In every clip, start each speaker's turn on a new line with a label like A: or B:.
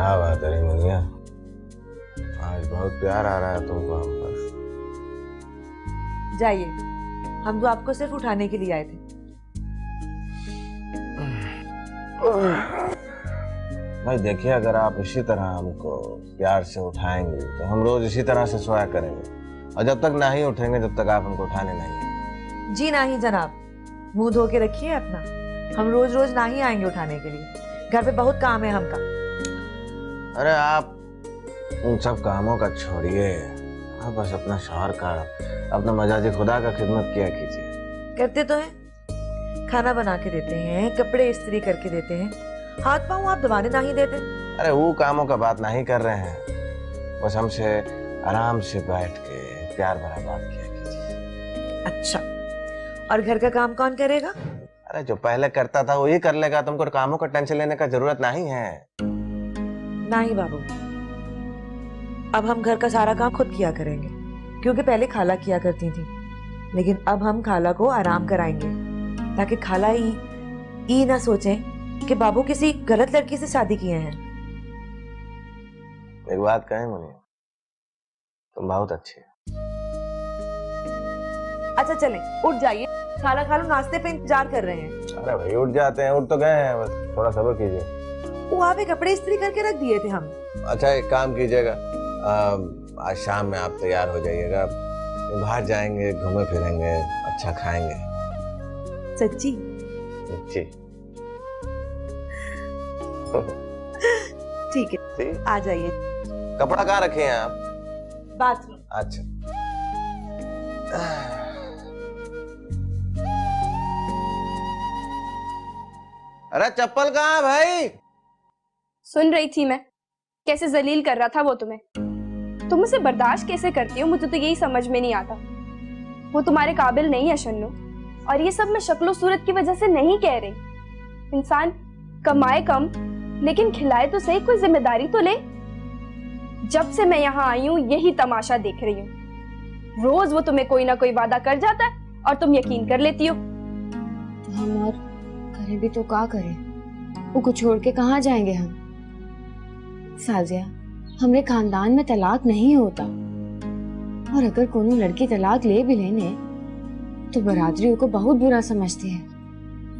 A: क्या बात है रिमनिया, आज बहुत प्यार आ रहा है तुमको हम पर।
B: जाइए, हम तो आपको सिर्फ उठाने के लिए आए थे।
A: भाई देखिए, अगर आप इसी तरह हमको प्यार से उठाएंगे तो हम रोज इसी तरह से सोया करेंगे, और जब तक नहीं उठेंगे जब तक आप हमको उठाने नहीं आएंगे।
B: जी नहीं जनाब, मुंह धो के रखिए अपना। हम रोज रोज नहीं आएंगे उठाने के लिए, घर पे बहुत काम है हमका।
A: अरे आप उन सब कामों का छोड़िए, आप बस अपना शौहर का, अपना मजाजी खुदा का खिदमत किया कीजिए।
B: करते तो हैं, खाना बना के देते हैं, कपड़े इस्त्री करके देते हैं, हाथ पांव आप दबाने नहीं देते।
A: अरे वो कामों का बात नहीं कर रहे हैं, बस हमसे आराम से बैठ के प्यार भरा बात किया कीजिए।
B: अच्छा, और घर का काम कौन करेगा?
A: अरे जो पहले करता था वही कर लेगा, तुमको कामों का टेंशन लेने का जरूरत नहीं है।
B: नहीं बाबू, अब हम घर का सारा काम खुद किया करेंगे, क्योंकि पहले खाला किया करती थी, लेकिन अब हम खाला को आराम कराएंगे ताकि खाला ई ना सोचें कि बाबू किसी गलत लड़की से शादी किए हैं।
A: एक बात कहें मुनिया, तुम बहुत अच्छी है।
B: अच्छा चलें, उठ जाइए, खाना खा लो, नाश्ते पे इंतजार कर रहे हैं।
A: अरे भाई उठ जाते हैं, उठ तो गए हैं, बस थोड़ा सब्र कीजिए।
B: वहाँ पे कपड़े इस्त्री करके रख दिए थे हम।
A: अच्छा एक काम कीजिएगा, आज शाम में आप तैयार हो जाइएगा, बाहर जाएंगे, घूमे फिरेंगे, अच्छा खाएंगे।
B: सच्ची?
A: सच्ची।
B: ठीक है, आ जाइए।
A: कपड़ा कहाँ रखे हैं आप?
B: बाथरूम।
A: अच्छा। अरे चप्पल कहाँ है भाई?
C: सुन रही थी मैं, कैसे जलील कर रहा था वो तुम्हें। तुम उसे बर्दाश्त कैसे करती हो, मुझे तो यही समझ में नहीं आता। वो तुम्हारे काबिल नहीं है शन्नू, और ये सब मैं शक्लो सूरत की वजह से नहीं कह रही। इंसान कमाए कम लेकिन खिलाए तो सही, कोई जिम्मेदारी तो ले। जब से मैं यहाँ आई हूँ यही तमाशा देख रही हूँ। रोज वो तुम्हें कोई ना कोई वादा कर जाता है और तुम यकीन कर लेती हो।
D: तो हम और करें भी तो क्या करें, वो को छोड़ के कहाँ जाएंगे हम। साजिया, हमरे खानदान में तलाक नहीं होता, और अगर कोनो लड़की तलाक ले भी लेने तो बरादरी को बहुत बुरा समझती है।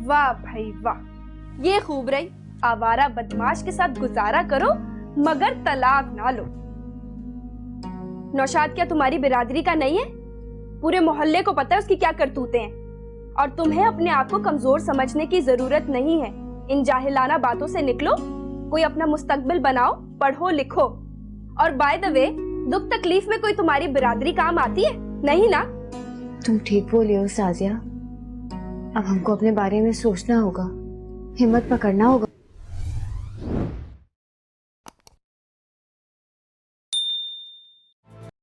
C: वाह भाई वाह, ये खूब रही। आवारा बदमाश के साथ गुजारा करो मगर तलाक ना लो। नौशाद क्या तुम्हारी बिरादरी का नहीं है? पूरे मोहल्ले को पता है उसकी क्या करतूतें हैं, और तुम्हें अपने आप को कमजोर समझने की जरूरत नहीं है। इन जाहिलाना बातों से निकलो, कोई अपना मुस्तकबिल बनाओ, पढ़ो लिखो। और बाय द वे, दुख तकलीफ में कोई तुम्हारी बिरादरी काम आती है? नहीं ना?
D: तुम ठीक बोली हो साजिया, अब हमको अपने बारे में सोचना होगा, हिम्मत पकड़ना होगा।